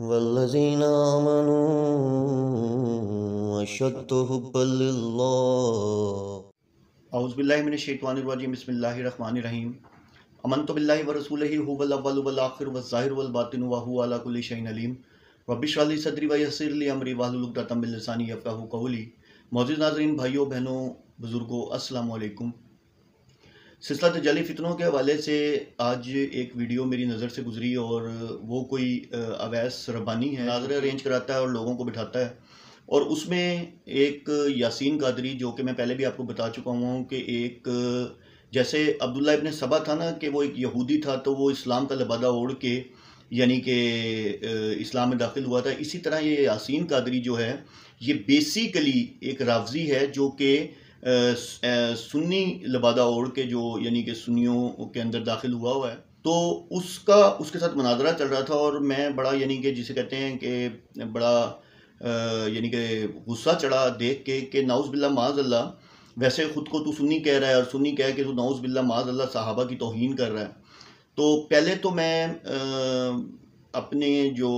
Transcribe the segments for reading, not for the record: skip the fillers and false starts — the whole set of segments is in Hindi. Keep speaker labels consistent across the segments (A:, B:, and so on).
A: वल्लज़ीना आमनू अशद्दु हुब्बन लिल्लाह। औज़ुबिल्लाहि मिनश्शैतानिर्रजीम। बिस्मिल्लाहिर्रहमानिर्रहीम। अमन्तु बिल्लाहि व रसूलिही हुवल अव्वलु वल आखिरु वज़ ज़ाहिरु वल बातिनु व हुवा अला कुल्लि शैइन अलीम। रब्बि इश्रह ली सदरी व यस्सिर ली अमरी वहलुल उक़दतम मिन लिसानी यफ़क़हू क़ौली। मौजूद नाज़रीन, भाइयों बहनों, बुज़ुर्गों, अस्सलामु अलैकुम। सिलसिला तजल्ली फितनों के हवाले से आज एक वीडियो मेरी नज़र से गुजरी और वो कोई अवैस रब्बानी है, नाज़रे अरेंज कराता है और लोगों को बिठाता है। और उसमें एक यासीन कादरी, जो कि मैं पहले भी आपको बता चुका हूँ कि एक जैसे अब्दुल्ला इब्न सबा था ना, कि वो एक यहूदी था, तो वो इस्लाम का लबादा ओढ़ के यानी कि इस्लाम में दाखिल हुआ था। इसी तरह ये यासीन कादरी जो है, ये बेसिकली एक रावज़ी है जो कि सुन्नी लबादा ओढ़ के जो यानी कि सुन्नियों के अंदर दाखिल हुआ है। तो उसके साथ मुनाजरा चल रहा था और मैं बड़ा यानी कि जिसे कहते हैं कि बड़ा यानी कि गुस्सा चढ़ा देख के कि नाउज़ बिल्लाह माज़अल्लाह, वैसे ख़ुद को तू सुन्नी कह रहा है और सुन्नी कह के तू नाउज़ बिल्लाह माज़अल्लाह सहाबा की तौहीन कर रहा है। तो पहले तो मैं अपने जो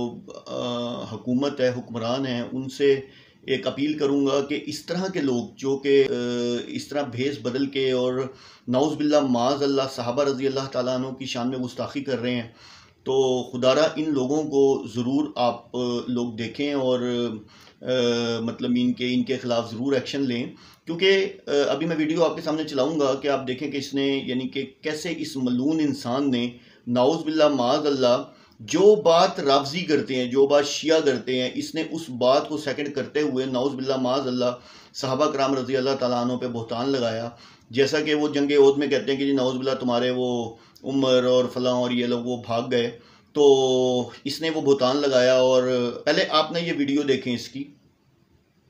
A: हुकूमत है, हुक्मरान हैं, उनसे एक अपील करूँगा कि इस तरह के लोग जो कि इस तरह भेस बदल के और नाउज़ बिल्लाह माज़अल्लाह सहाबा रज़ी अल्लाह ताला अन्हु की शान में गुस्ताखी कर रहे हैं, तो खुदारा इन लोगों को ज़रूर आप लोग देखें और मतलब इनके ख़िलाफ़ ज़रूर एक्शन लें। क्योंकि अभी मैं वीडियो आपके सामने चलाऊँगा कि आप देखें कि इसने यानी कि कैसे इस मलून इंसान ने नाउज़ बिल्लाह माज़अल्लाह जो बात रावज़ी करते हैं, जो बात शिया करते हैं, इसने उस बात को सेकंड करते हुए नाउज़ बिल्लाह माज़अल्लाह सहाबा कराम रज़ी अल्लाह ताला अन्हु पे बहतान लगाया। जैसा कि वो जंग ओहद में कहते हैं कि जी नाउज़ बिल्लाह तुम्हारे वो उमर और फलां और ये लोग वो भाग गए, तो इसने वो बहतान लगाया। और पहले आपने ये वीडियो देखें इसकी।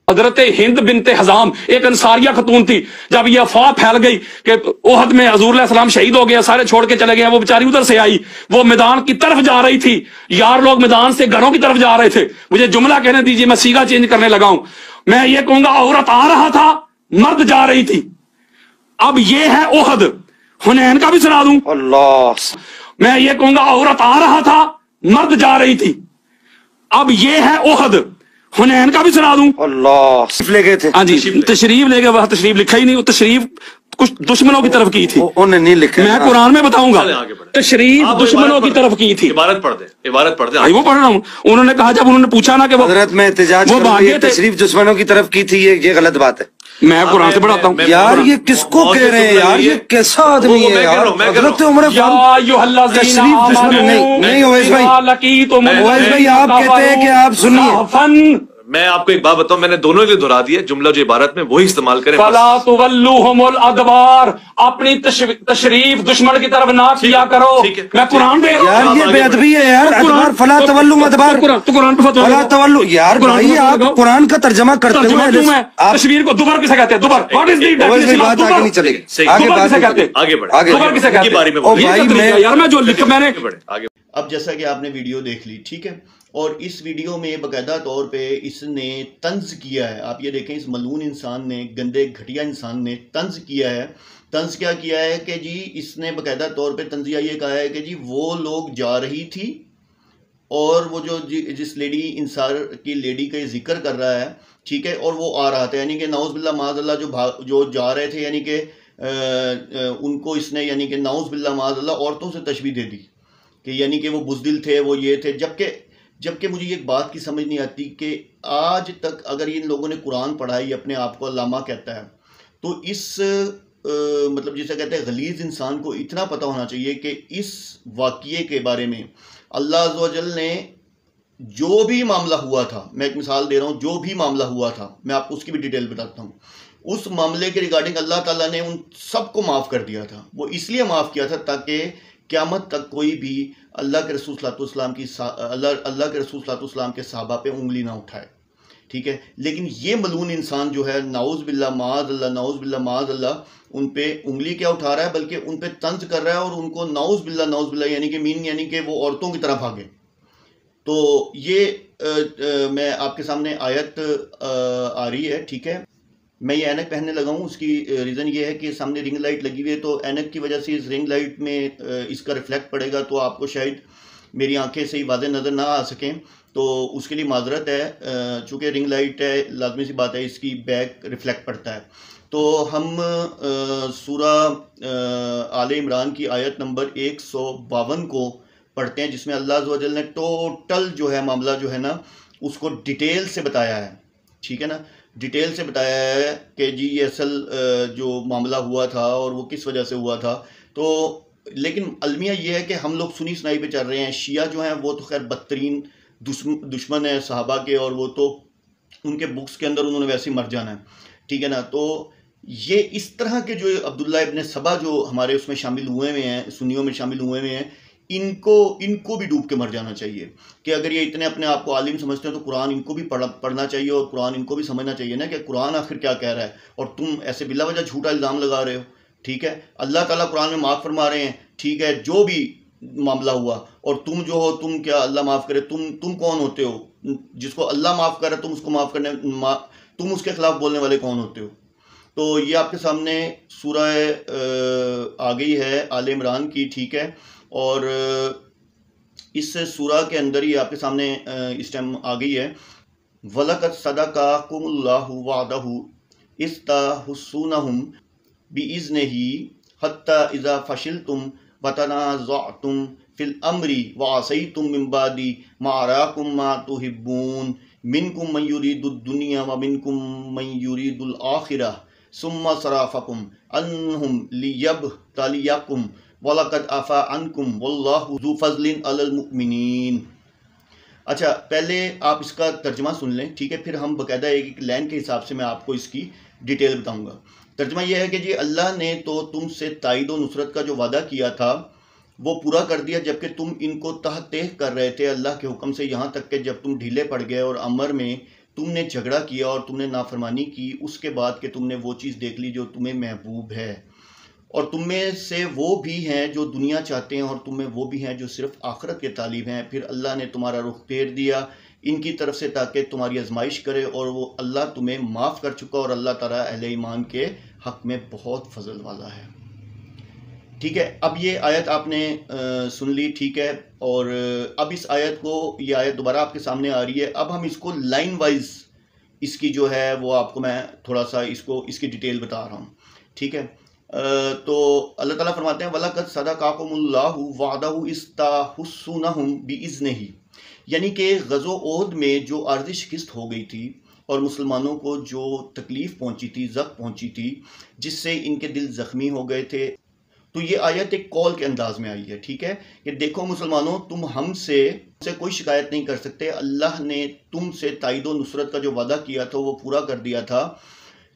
B: हजरत हिंद बिनते हजाम एक अंसारिया खतून थी। जब ये अफवाह फैल गई कि ओहद में हजूर अलैहिस्सलाम शहीद हो गया, सारे छोड़ के चले गए, वो बेचारी उधर से आई, वो मैदान की तरफ जा रही थी। यार लोग मैदान से घरों की तरफ जा रहे थे। मुझे जुमला कहने दीजिए, मैं सीगा चेंज करने लगा हूं। मैं ये कहूंगा औरत आ रहा था, मर्द जा रही थी। अब ये है ओहद। हुनैन का भी सुना दूं। अल्लाह। मैं ये कहूंगा औरत आ रहा था, मर्द जा रही थी। अब ये है ओहद। हुनैन का भी सुना दूं।
C: अल्लाह ले गए थे।
B: हाँ जी, तशरीफ ले गए। वह तशरीफ लिखा ही नहीं, वो तशरीफ कुछ दुश्मनों की तरफ की थी।
C: उन्होंने नहीं लिखा।
B: मैं कुरान में बताऊंगा, तशरीफ दुश्मनों की तरफ की थी।
D: इबारत पढ़ दे, इबारत पढ़ दे।
B: वो पढ़ रहा हूँ। उन्होंने कहा, जब उन्होंने पूछा ना कि वो
C: हजरत में एहतजाज
B: वो भागे थे,
C: तशरीफ दुश्मनों की तरफ की थी, ये गलत बात है।
B: मैं कुरान से पढ़ाता हूँ।
C: यार ये किसको कह रहे हैं यार, ये कैसा आदमी है यार। हजरत उमर तशरीफ दुश्मन नहीं ओवैस भाई, ओवैस भाई आप कहते हैं कि आप सुनिए,
D: मैं आपको एक बात बताऊं, मैंने दोनों के लिए दोहरा दिया जुमला जो इबारत में वही इस्तेमाल करें।
B: फला तुवल्लुहुमुल अदबार, अपनी तशरीफ दुश्मन की तरफ ना किया करो। मैं कुरान में
C: यार ये बेअदबी है यार। अदबार फला तवल्लु अदबार,
B: तो कुरान पे फतवा
C: फला तवल्लु। यार भाई आप कुरान का तर्जमा करते हुए
B: तस्वीर को दुबर किसे कहते हैं? दुबर, what is the definition of दुबर?
C: आगे नहीं चलेगी,
B: आगे बात किसे कहते हैं?
D: आगे बढ़े, आगे
B: दुबर किसे कहते हैं?
D: बारे में
B: यार मैं जो लिखा मैंने
D: आगे।
A: अब जैसा कि आपने वीडियो देख ली, ठीक है, और इस वीडियो में बाकायदा तौर पे इसने तंज किया है। आप ये देखें, इस मलून इंसान ने, गंदे घटिया इंसान ने तंज किया है। तंज क्या किया है कि जी इसने बाकायदा तौर पे तंजिया ये कहा है कि जी वो लोग जा रही थी और वो जो जिस लेडी इंसार की लेडी का जिक्र कर रहा है, ठीक है, और वो आ रहा था, यानी कि नाउज़ बिल्लाह माज़अल्लाह जो जा रहे थे, यानी कि उनको इसने यानी कि नाउज़ बिल्लाह माज़अल्लाह औरतों से तशबीह दे दी कि यानी कि वो बुज़दिल थे, वो ये थे। जबकि मुझे एक बात की समझ नहीं आती कि आज तक अगर इन लोगों ने कुरान पढ़ा है, ये अपने आप को अल्लामा कहता है, तो इस मतलब जिसे कहते हैं गलीज़ इंसान को इतना पता होना चाहिए कि इस वाक़ये के बारे में अल्लाह अज़्ज़ व जल ने जो भी मामला हुआ था, मैं एक मिसाल दे रहा हूँ, जो भी मामला हुआ था मैं आपको उसकी भी डिटेल बताता हूँ। उस मामले के रिगार्डिंग अल्लाह ताला ने उन सबको माफ़ कर दिया था। वो इसलिए माफ़ किया था ताकि क़यामत तक कोई भी अल्लाह के रसूल सल्लल्लाहु अलैहि वसल्लम के सहाबा पे उंगली ना उठाए, ठीक है। लेकिन ये मलून इंसान जो है, नाउज़ बिल्लाह माज़अल्लाह, उन पे उंगली क्या उठा रहा है, बल्कि उन पे तंज कर रहा है और उनको नाउज़ बिल्लाह यानी कि वो औरतों की तरफ भागे। तो ये मैं आपके सामने आयत आ रही है, ठीक है। मैं ये ऐनक पहनने लगा हूँ, उसकी रीज़न ये है कि सामने रिंग लाइट लगी हुई है, तो ऐनक की वजह से इस रिंग लाइट में इसका रिफ्लेक्ट पड़ेगा, तो आपको शायद मेरी आंखें सही वाज़े नज़र ना आ सकें तो उसके लिए माजरत है। चूँकि रिंग लाइट है, लाजमी सी बात है इसकी बैक रिफ्लेक्ट पड़ता है। तो हम सूरा आले इमरान की आयत नंबर 152 को पढ़ते हैं, जिसमें अल्लाह अज़्ज़ व जल ने टोटल जो है मामला जो है ना उसको डिटेल से बताया है। ठीक है ना, डिटेल से बताया है कि जी ये असल जो मामला हुआ था और वो किस वजह से हुआ था। तो लेकिन अलमिया ये है कि हम लोग सुनी सुनाई पे चल रहे हैं। शिया जो हैं वो तो खैर बदतरीन दुश्मन है सहाबा के, और वो तो उनके बुक्स के अंदर उन्होंने वैसे ही मर जाना है। ठीक है ना, तो ये इस तरह के जो अब्दुल्ला इब्न सबा जो हमारे उसमें शामिल हुए हुए हैं, सुन्नियों में शामिल हुए हुए हैं, इनको भी डूब के मर जाना चाहिए कि अगर ये इतने अपने आप को आलिम समझते हैं तो कुरान इनको भी पढ़ना चाहिए और कुरान इनको भी समझना चाहिए ना कि कुरान आखिर क्या कह रहा है, और तुम ऐसे बिला वजह झूठा इल्ज़ाम लगा रहे हो। ठीक है, अल्लाह ताला कुरान में माफ़ फरमा रहे हैं, ठीक है, जो भी मामला हुआ, और तुम जो हो, तुम क्या अल्लाह माफ़ करे, तुम कौन होते हो? जिसको अल्लाह माफ़ करे तुम उसको माफ़ करने तुम उसके खिलाफ बोलने वाले कौन होते हो? तो ये आपके सामने सूरह आ गई है आले इमरान की। ठीक है, और इस सूरा के अंदर ही आपके सामने इस टाइम आ गई है, वलकद सदक़कुमुल्लाहु वअदहु इस्तहुस्सूनहुम बिइज़्निही हत्ता इज़ा फशिलतुम वतनाज़अतुम फिल अम्री वअसैतुम मिन बादी मा अराकुम मा तुहिब्बून मिनकुम मन युरीदुद दुनिया व मिनकुम मन युरीदुल आखिरह सुम्मा सराफकुम अन्हुम लियब्तलियकुम वलकद आफा अन्कुम वल्लाहु ज़ू फ़ज़लिन अलल मुमिनीन। अच्छा, पहले आप इसका तर्जमा सुन लें, ठीक है, फिर हम बाकायदा एक लाइन के हिसाब से मैं आपको इसकी डिटेल बताऊंगा। तर्जमा यह है कि जी अल्लाह ने तो तुमसे ताईद व नुसरत का जो वादा किया था वो पूरा कर दिया, जबकि तुम इनको तहतेह कर रहे थे अल्लाह के हुक्म से, यहाँ तक कि जब तुम ढीले पड़ गए और अमर में तुमने झगड़ा किया और तुमने नाफरमानी की, उसके बाद कि तुमने वो चीज़ देख ली जो तुम्हें महबूब है, और तुम में से वो भी हैं जो दुनिया चाहते हैं और तुम में वो भी हैं जो सिर्फ आखिरत के तालिब हैं। फिर अल्लाह ने तुम्हारा रुख फेर दिया इनकी तरफ से ताकि तुम्हारी आजमाइश करे, और वो अल्लाह तुम्हें माफ़ कर चुका, और अल्लाह ताला अहले ईमान के हक़ में बहुत फजल वाला है। ठीक है, अब ये आयत आपने सुन ली, ठीक है, और अब इस आयत को, ये आयत दोबारा आपके सामने आ रही है। अब हम इसको लाइन वाइज इसकी जो है वो आपको मैं थोड़ा सा इसकी डिटेल बता रहा हूँ। ठीक है, तो अल्लाह ताला फरमाते हैं वलकद सदक़कुमुल्लाहु वअदहु इस्तहुस्सूनहुम बिइज़्निही, यानी कि ग़ज़ो ओहद में जो आर्ज़ी शिकस्त हो गई थी और मुसलमानों को जो तकलीफ़ पहुंची थी, ज़ख्म पहुंची थी, जिससे इनके दिल ज़ख्मी हो गए थे, तो ये आयत एक कॉल के अंदाज में आई है। ठीक है, कि देखो मुसलमानों, तुम हमसे कोई शिकायत नहीं कर सकते, अल्लाह ने तुमसे ताईद व नुसरत का जो वादा किया था वो पूरा कर दिया था,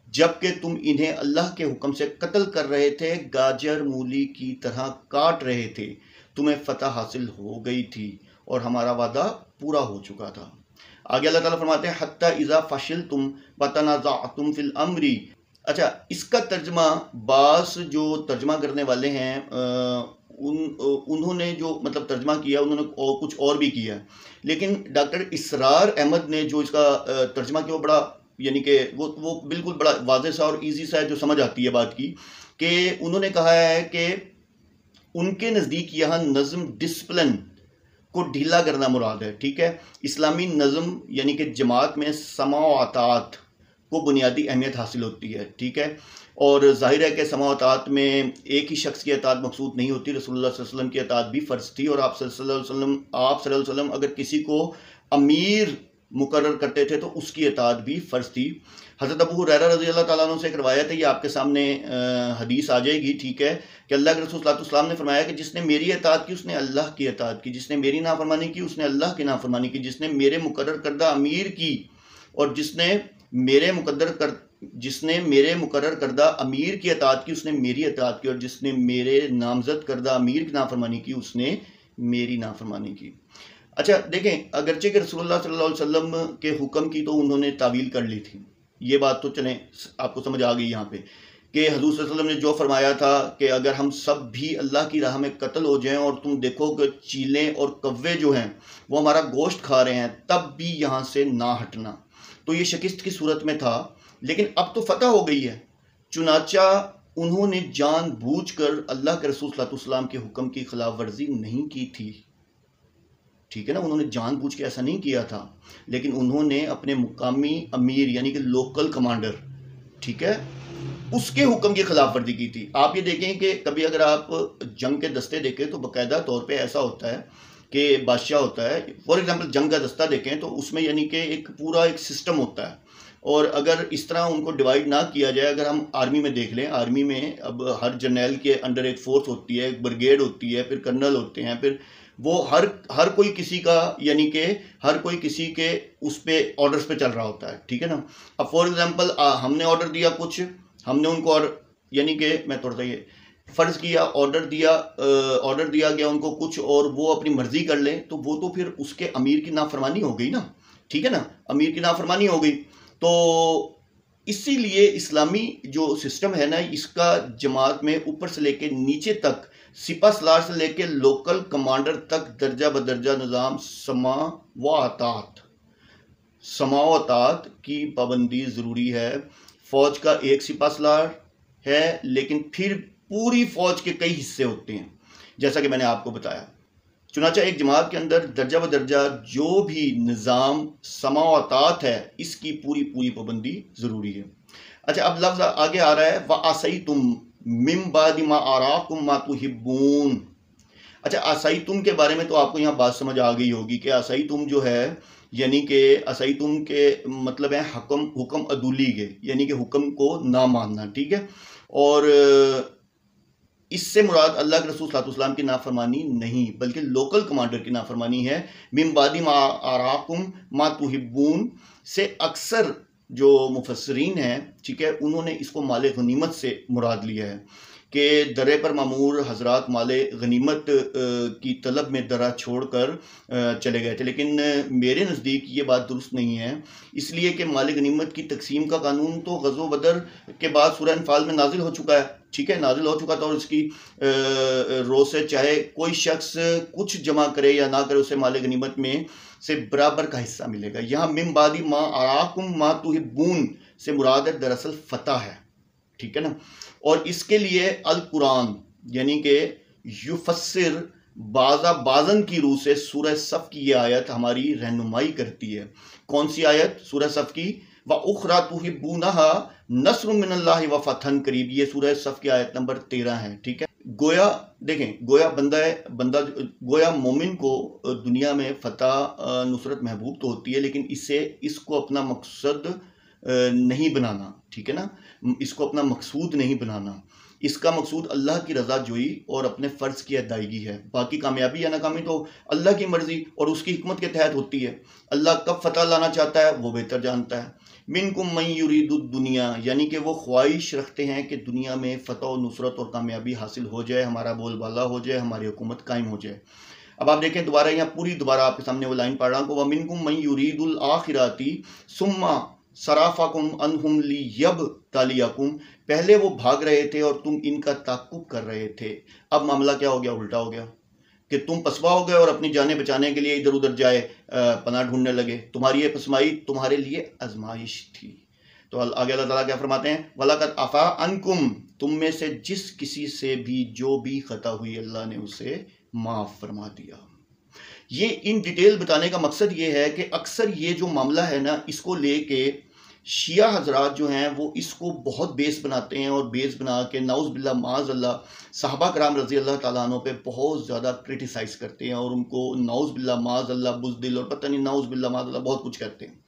A: जबकि तुम इन्हें अल्लाह के हुक्म से कत्ल कर रहे थे, गाजर मूली की तरह काट रहे थे, तुम्हें फतह हासिल हो गई थी और हमारा वादा पूरा हो चुका था। आगे अल्लाह ताला फरमाते हैं हत्ता इज़ा फशिलतुम वतनाज़अतुम फिल अम्री। अच्छा, इसका तर्जमा बास जो तर्जमा करने वाले हैं उन्होंने जो मतलब तर्जमा किया, उन्होंने कुछ और भी किया, लेकिन डॉक्टर इसरार अहमद ने जो इसका तर्जमा किया वो बड़ा, यानी कि वो बिल्कुल बड़ा वाज़ेह सा और इजी सा है, जो समझ आती है बात की, कि उन्होंने कहा है कि उनके नज़दीक यहाँ नज़म डिसिप्लिन को ढीला करना मुराद है। ठीक है, इस्लामी नज़म यानी कि जमात में समा व अतात को बुनियादी अहमियत हासिल होती है। ठीक है, और जाहिर है कि समा व अतात में एक ही शख्स की अतात मकसूद नहीं होती, रसूलुल्लाह सल्लल्लाहु अलैहि वसल्लम की अतात भी फ़र्ज़ थी, और आप सल्लल्लाहु अलैहि वसल्लम अगर किसी को अमीर मुकर्रर करते थे तो उसकी अतात भी फ़र्ज़ थी। हज़रत अबू हुरैरा रज़ी अल्लाह ताला अन्हु से एक रवायत है, ये आपके सामने हदीस आ जाएगी। ठीक है, कि अल्लाह के रसूल सल्लल्लाहु अलैहि वसल्लम ने फरमाया कि जिसने मेरी अतात की उसने अल्लाह की अतात की, जिसने मेरी नाफरमानी की उसने अल्लाह की नाफरमानी की, जिसने मेरे मुकर्रर करदा अमीर की और जिसने मेरे मुकर्रर करदा अमीर की अतात की उसने मेरी अतात की, और जिसने मेरे नामजद करदा अमीर की नाफरमानी की उसने मेरी नाफरमानी की। अच्छा देखें, अगरचे कि रसूलुल्लाह सल्लल्लाहु अलैहि वसल्लम के हुक्म की तो उन्होंने तावील कर ली थी, ये बात तो चलें आपको समझ आ गई यहाँ पे, कि हज़ूर सल्लल्लाहु अलैहि वसल्लम ने जो फरमाया था कि अगर हम सब भी अल्लाह की राह में कत्ल हो जाएं और तुम देखो कि चीलें और कव्वे जो हैं वो हमारा गोश्त खा रहे हैं, तब भी यहाँ से ना हटना। तो ये शिकस्त की सूरत में था, लेकिन अब तो फतह हो गई है, चुनाचा उन्होंने जानबूझकर अल्लाह के रसूल सल्लल्लाहु अलैहि वसल्लम के हुक्म की खिलाफ वर्जी नहीं की थी। ठीक है ना, उन्होंने जानबूझ के ऐसा नहीं किया था, लेकिन उन्होंने अपने मुकामी अमीर यानी कि लोकल कमांडर, ठीक है, उसके हुक्म की खिलाफ वर्जी की थी। आप ये देखें कि कभी अगर आप जंग के दस्ते देखें तो बाकायदा तौर पे ऐसा होता है कि बादशाह होता है, फॉर एग्जांपल जंग का दस्ता देखें तो उसमें यानी कि एक पूरा एक सिस्टम होता है, और अगर इस तरह उनको डिवाइड ना किया जाए, अगर हम आर्मी में देख लें, आर्मी में अब हर जर्नल के अंडर एक फोर्स होती है, एक ब्रिगेड होती है, फिर कर्नल होते हैं, फिर वो हर कोई किसी का यानी कि हर कोई किसी के उस पे ऑर्डर्स पे चल रहा होता है, ठीक है ना। अब फॉर एग्जांपल हमने ऑर्डर दिया कुछ, हमने उनको और यानी कि मैं थोड़ा सा ये फ़र्ज़ किया, ऑर्डर दिया गया उनको कुछ, और वो अपनी मर्ज़ी कर लें, तो वो तो फिर उसके अमीर की नाफरमानी हो गई ना, ठीक है ना, अमीर की नाफरमानी हो गई। तो इसीलिए इस्लामी जो सिस्टम है ना, इसका जमात में ऊपर से लेके नीचे तक, सिपा सलार से लेके लोकल कमांडर तक दर्जा बदर्जा निज़ाम समा व अतात की पाबंदी ज़रूरी है। फ़ौज का एक सिपा सलार है, लेकिन फिर पूरी फ़ौज के कई हिस्से होते हैं, जैसा कि मैंने आपको बताया। चुनांचे एक जमात के अंदर दर्जा बदर्जा जो भी निज़ाम समाअतात है, इसकी पूरी पाबंदी ज़रूरी है। अच्छा, अब लफ्ज़ आगे आ रहा है व असैतुम मिन बादि मा अराकुम मा तुहिब्बून। अच्छा, असैतुम के बारे में तो आपको यहाँ बात समझ आ गई होगी कि असैतुम जो है यानी कि असैतुम के मतलब है हुक्म अदुली के, यानी कि हुक्म को ना मानना, ठीक है। और इससे मुराद अल्लाह के रसूल सल्लल्लाहु अलैहि वसल्लम की नाफरमानी नहीं, बल्कि लोकल कमांडर की नाफरमानी है। मिन बादी मा आराकुम मा तुहिब्बून से अक्सर जो मुफस्सरीन हैं, ठीक है, उन्होंने इसको माले गनीमत से मुराद लिया है कि दरे पर मामूर हजरात माले गनीमत की तलब में दरा छोड़कर चले गए थे, लेकिन मेरे नज़दीक ये बात दुरुस्त नहीं है, इसलिए कि माले गनीमत की तकसीम का कानून तो ग़ज़ो बदर के बाद सूरह अनफाल में नाजिल हो चुका है, ठीक है, नाजिल हो चुका था, और इसकी रोज़ से चाहे कोई शख्स कुछ जमा करे या ना करे, उसे माले गनीमत में से बराबर का हिस्सा मिलेगा। यहाँ मिन बादी मा अराकुम मा तुहिब्बून से मुराद दरअसल फतह है, ठीक है ना। और इसके लिए अल कुरान यानी कि युफस्सिर बाज़न की रूह से सूरह सफ़ की ये आयत हमारी रहनुमाई करती है। कौन सी आयत? सूरह सफ़ की व उखरा तुहिब्बूनहा नस्रुम मिनल्लाहि व फतहन करीब, ये सूरह सफ़ की आयत नंबर 13 है, ठीक है। गोया देखें, गोया मोमिन को दुनिया में फतह नुसरत महबूब तो होती है, लेकिन इसको अपना मकसद नहीं बनाना, ठीक है ना, इसको अपना मकसूद नहीं बनाना। इसका मकसूद अल्लाह की रज़ा जोई और अपने फ़र्ज़ की अदायगी है। बाकी कामयाबी या नाकामी तो अल्लाह की मर्ज़ी और उसकी हिकमत के तहत होती है। अल्लाह कब फ़तह लाना चाहता है वो बेहतर जानता है। मिनकुम मन युरीदु दुनिया, यानी कि वो ख्वाहिश रखते हैं कि दुनिया में फ़तह और नुसरत और कामयाबी हासिल हो जाए, हमारा बोलबाला हो जाए, हमारी हुकूमत कायम हो जाए। अब आप देखें दोबारा, यहाँ दोबारा आपके सामने वो लाइन पढ़ रहा हूँ, व मिनकुम मन युरीदुल आखिराती सुम्मा सराफाकुम अनहुम लियब तालियाकुम, पहले वो भाग रहे थे और तुम इनका ताक़ुब कर रहे थे। अब मामला क्या हो गया? उल्टा हो गया कि तुम पसवा हो गए और अपनी जानें बचाने के लिए इधर उधर जाए पनाह ढूंढने लगे। तुम्हारी ये पसमाई तुम्हारे लिए आजमाइश थी। तो आगे अल्लाह ताला क्या फरमाते हैं? वलक़द अफ़ा अन्कुम, तुम में से जिस किसी से भी जो भी खता हुई अल्लाह ने उसे माफ़ फरमा दिया। ये इन डिटेल बताने का मकसद ये है कि अक्सर ये जो मामला है ना, इसको लेके शिया हजरात जो हैं वो इसको बहुत बेस बनाते हैं, और बेस बना के नाउज़ बिल्लाह माज़ अल्लाह सहाबा कराम रज़ी अल्लाह ताला अन्हु पे बहुत ज़्यादा क्रिटिसाइज़ करते हैं, और उनको नाउज़ बिल्लाह माज़ अल्लाह बुज़दिल और पता नहीं नाउज़ बिल्लाह माज़ अल्लाह बहुत कुछ कहते हैं,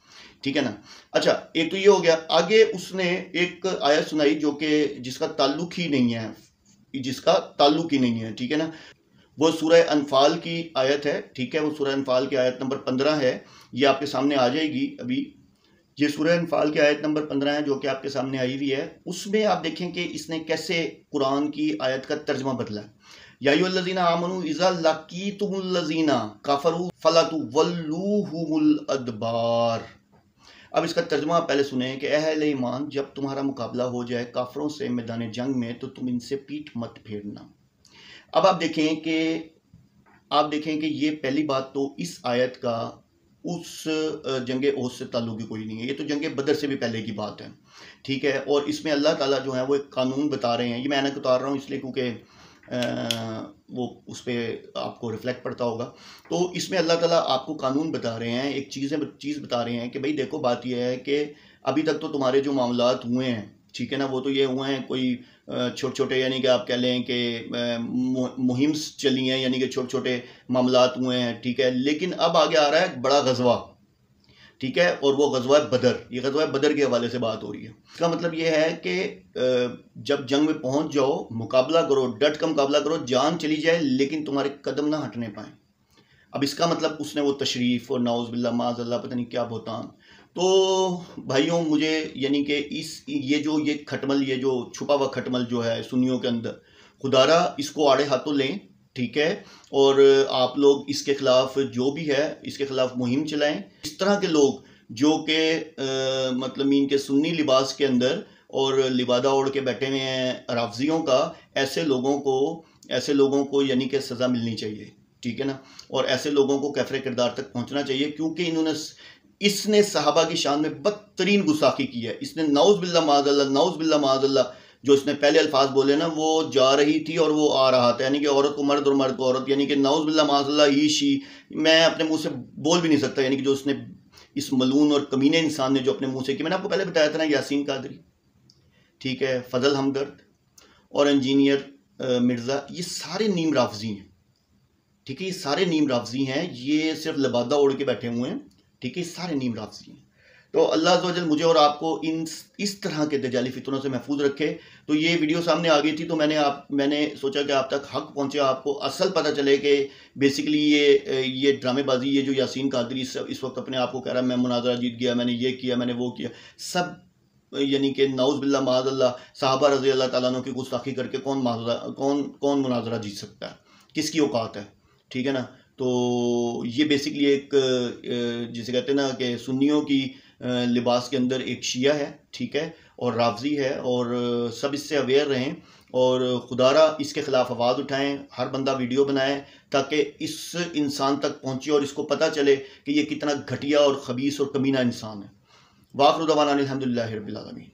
A: ठीक है ना। अच्छा, एक तो ये हो गया। आगे उसने एक आयत सुनाई जो कि जिसका ताल्लुक ही नहीं है, ठीक है ना। वो सूरह अनफाल की आयत है, ठीक है, वो सूरह अनफाल की आयत नंबर 15 है, ये आपके सामने आ जाएगी अभी। ये सूरह अनफाल की आयत नंबर 15 है जो कि आपके सामने आई हुई है। उसमें आप देखें कि इसने कैसे कुरान की आयत का तर्जमा बदला। या अय्युहल्लज़ीना आमनू इज़ा लक़ीतुमुल्लज़ीना कफ़रू फ़ला तुवल्लूहुमुल अदबार। अब इसका तर्जमा पहले सुने कि अहले ईमान, जब तुम्हारा मुकाबला हो जाए काफिरों से मैदान जंग में तो तुम इनसे पीठ मत फेरना। अब आप देखें कि ये पहली बात तो इस आयत का उस जंगे ओहद से ताल्लुक ही कोई नहीं है, ये तो जंगे बदर से भी पहले की बात है, ठीक है। और इसमें अल्लाह ताला जो है वो एक कानून बता रहे हैं। ये मैं उतार रहा हूँ इसलिए क्योंकि वो उस पर आपको रिफ्लेक्ट पड़ता होगा। तो इसमें अल्लाह ताला आपको कानून बता रहे हैं, एक चीज़ बता रहे हैं कि भाई देखो बात यह है कि अभी तक तो तुम्हारे जो मामलात हुए हैं, ठीक है ना, वो तो ये हुए हैं कोई छोटे छोटे, यानी कि आप कह लें कि मुहिम चली हैं, यानी कि छोटे छोटे मामलात हुए हैं, ठीक है। लेकिन अब आगे आ रहा है बड़ा गजवा, ठीक है, और वो गजवा बदर। ये गजवा बदर के हवाले से बात हो रही है। इसका मतलब ये है कि जब जंग में पहुंच जाओ, मुकाबला करो, डट का मुकाबला करो, जान चली जाए लेकिन तुम्हारे कदम ना हटने पाए। अब इसका मतलब उसने वो तशरीफ़ और नाउज़ बिल्लाह माज़अल्लाह पता नहीं क्या बहतान। तो भाइयों, मुझे यानी कि ये खटमल, ये जो छुपा हुआ खटमल जो है सुन्नियों के अंदर, खुदारा इसको आड़े हाथों लें, ठीक है, और आप लोग इसके खिलाफ जो भी है इसके खिलाफ मुहिम चलाएं। इस तरह के लोग जो कि मतलब इनके सुन्नी लिबास के अंदर और लिबादा ओढ़ के बैठे हुए हैं राफजियों का, ऐसे लोगों को यानी कि सज़ा मिलनी चाहिए, ठीक है ना। और ऐसे लोगों को कैफरे किरदार तक पहुंचना चाहिए, क्योंकि इसने सहाबा की शान में बदतरीन गुस्ताखी की है। इसने नाउज़ बिल्लाह माज़अल्लाह जो इसने पहले अल्फाज बोले ना, वो जा रही थी और वो आ रहा था, यानी कि औरत को मर्द और मर्द को औरत, यानी कि नाउज़ बिल्लाह माज़अल्लाह ही शी, मैं अपने मुंह से बोल भी नहीं सकता, यानी कि जो उसने इस मलून और कमीने इंसान ने जो अपने मुंह से की। मैंने आपको पहले बताया था ना, यासीन कादरी, ठीक है, फजल हमदर्द और इंजीनियर मिर्ज़ा, ये सारे नीम राफजी हैं, ठीक है, ये सारे नीम राफजी हैं, ये सिर्फ लिबादा ओढ़ के बैठे हुए हैं, ठीक है, सारे नीम राफजी हैं। तो अल्लाह अज़्ज़ व जल मुझे और आपको इस तरह के दजाली फितनों से महफूज रखे। तो ये वीडियो सामने आ गई थी, तो मैंने सोचा कि आप तक हक पहुंचे, आपको असल पता चले कि बेसिकली ये ड्रामेबाजी, ये जो यासीन कादरी इस वक्त अपने आप को कह रहा है मैं मुनाजरा जीत गया, मैंने ये किया, मैंने वो किया, सब यानी कि नाउज़ बिल्लाह माज़अल्लाह साहबा रज़ी अल्लाह ताला अन्हु की गुस्ताखी करके कौन मुनाजरा जीत सकता है, किसकी औकात है, ठीक है ना। तो ये बेसिकली एक जिसे कहते हैं ना कि सुन्नियों की लिबास के अंदर एक शिया है, ठीक है, और राफजी है, और सब इससे अवेयर रहें और खुदारा इसके ख़िलाफ़ आवाज़ उठाएं, हर बंदा वीडियो बनाए ताकि इस इंसान तक पहुँचे और इसको पता चले कि ये कितना घटिया और ख़बीस और कमीना इंसान है। वाखिर दवाना अनिल हम्दुलिल्लाहि रब्बिल आलमीन।